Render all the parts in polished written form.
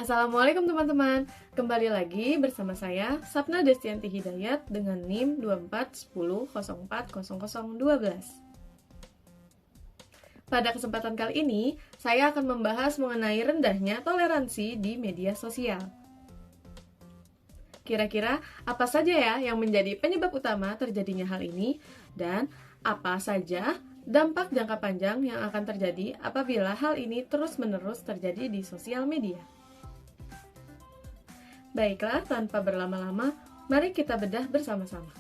Assalamualaikum teman-teman, kembali lagi bersama saya Sapna Destianti Hidayat dengan NIM 2410040012. Pada kesempatan kali ini, saya akan membahas mengenai rendahnya toleransi di media sosial. Kira-kira apa saja ya yang menjadi penyebab utama terjadinya hal ini, dan apa saja dampak jangka panjang yang akan terjadi apabila hal ini terus-menerus terjadi di sosial media. Baiklah, tanpa berlama-lama, mari kita bedah bersama-sama.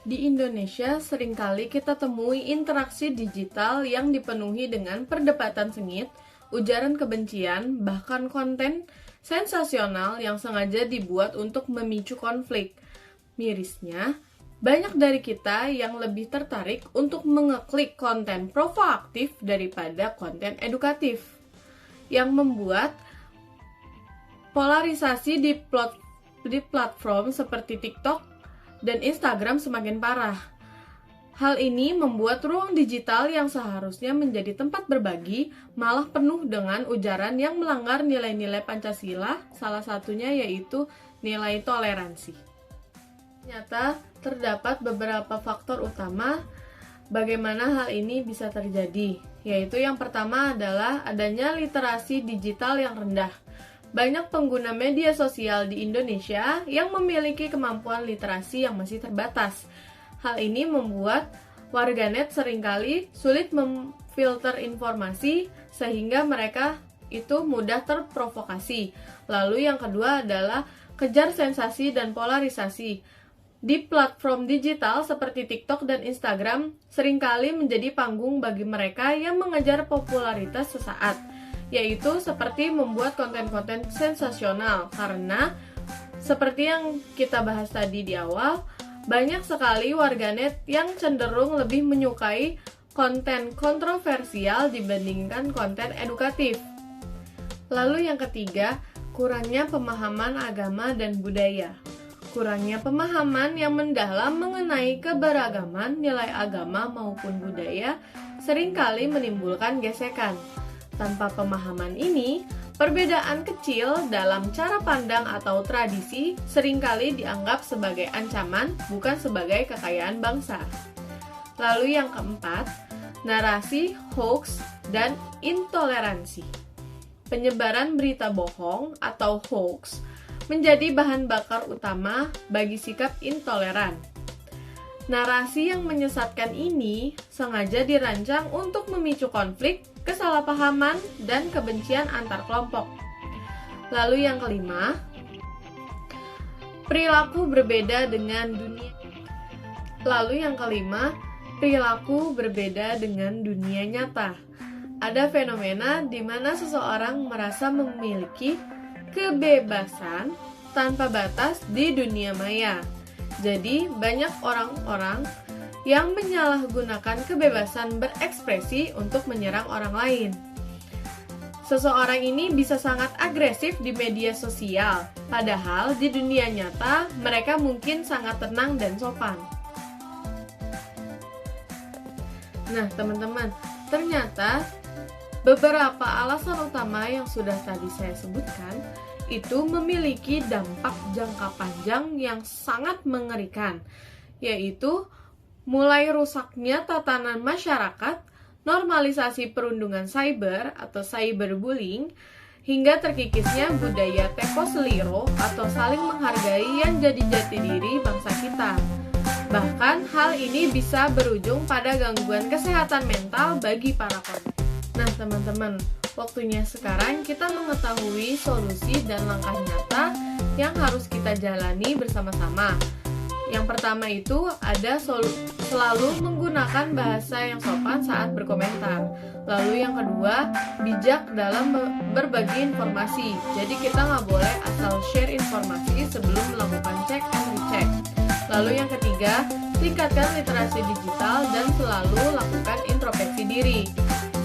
Di Indonesia, seringkali kita temui interaksi digital yang dipenuhi dengan perdebatan sengit, ujaran kebencian, bahkan konten sensasional yang sengaja dibuat untuk memicu konflik. Mirisnya, banyak dari kita yang lebih tertarik untuk mengeklik konten provokatif daripada konten edukatif, yang membuat polarisasi di platform seperti TikTok dan Instagram semakin parah. Hal ini membuat ruang digital yang seharusnya menjadi tempat berbagi malah penuh dengan ujaran yang melanggar nilai-nilai Pancasila, salah satunya yaitu nilai toleransi. Ternyata terdapat beberapa faktor utama bagaimana hal ini bisa terjadi, yaitu yang pertama adalah adanya literasi digital yang rendah. Banyak pengguna media sosial di Indonesia yang memiliki kemampuan literasi yang masih terbatas. Hal ini membuat warganet seringkali sulit memfilter informasi sehingga mereka itu mudah terprovokasi. Lalu yang kedua adalah kejar sensasi dan polarisasi. Di platform digital seperti TikTok dan Instagram seringkali menjadi panggung bagi mereka yang mengejar popularitas sesaat, yaitu seperti membuat konten-konten sensasional. Karena seperti yang kita bahas tadi di awal, banyak sekali warganet yang cenderung lebih menyukai konten kontroversial dibandingkan konten edukatif. Lalu yang ketiga, kurangnya pemahaman agama dan budaya. Kurangnya pemahaman yang mendalam mengenai keberagaman nilai agama maupun budaya seringkali menimbulkan gesekan. Tanpa pemahaman ini, perbedaan kecil dalam cara pandang atau tradisi seringkali dianggap sebagai ancaman, bukan sebagai kekayaan bangsa. Lalu yang keempat, narasi, hoax, dan intoleransi. Penyebaran berita bohong atau hoax menjadi bahan bakar utama bagi sikap intoleran. Narasi yang menyesatkan ini sengaja dirancang untuk memicu konflik, kesalahpahaman, dan kebencian antar kelompok. Lalu yang kelima, perilaku berbeda dengan dunia nyata. Ada fenomena di mana seseorang merasa memiliki kebebasan tanpa batas di dunia maya. Jadi, banyak orang-orang yang menyalahgunakan kebebasan berekspresi untuk menyerang orang lain. Seseorang ini bisa sangat agresif di media sosial, padahal di dunia nyata mereka mungkin sangat tenang dan sopan. Nah, teman-teman, ternyata beberapa alasan utama yang sudah tadi saya sebutkan itu memiliki dampak jangka panjang yang sangat mengerikan, yaitu mulai rusaknya tatanan masyarakat, normalisasi perundungan cyber atau cyberbullying, hingga terkikisnya budaya tempo seliro atau saling menghargai yang jadi jati diri bangsa kita. Bahkan hal ini bisa berujung pada gangguan kesehatan mental bagi para korban. Nah teman-teman, waktunya sekarang kita mengetahui solusi dan langkah nyata yang harus kita jalani bersama-sama. Yang pertama itu ada selalu menggunakan bahasa yang sopan saat berkomentar. Lalu yang kedua, bijak dalam berbagi informasi. Jadi kita nggak boleh asal share informasi sebelum melakukan cek and recheck. Lalu yang ketiga, tingkatkan literasi digital dan selalu lakukan introspeksi diri.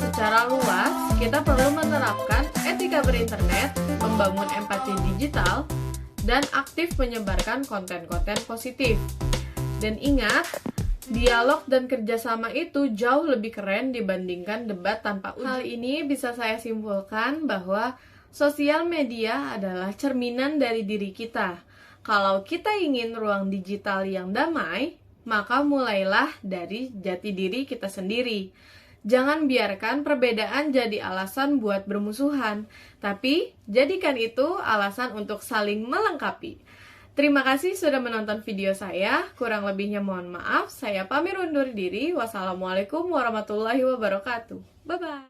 Secara luas, kita perlu menerapkan etika berinternet, membangun empati digital, dan aktif menyebarkan konten-konten positif. Dan ingat, Dialog dan kerjasama itu jauh lebih keren dibandingkan debat tanpa uji. Hal ini bisa saya simpulkan bahwa sosial media adalah cerminan dari diri kita. Kalau kita ingin ruang digital yang damai, maka mulailah dari jati diri kita sendiri. Jangan biarkan perbedaan jadi alasan buat bermusuhan, tapi jadikan itu alasan untuk saling melengkapi. Terima kasih sudah menonton video saya. Kurang lebihnya mohon maaf. Saya pamit undur diri. Wassalamualaikum warahmatullahi wabarakatuh. Bye-bye.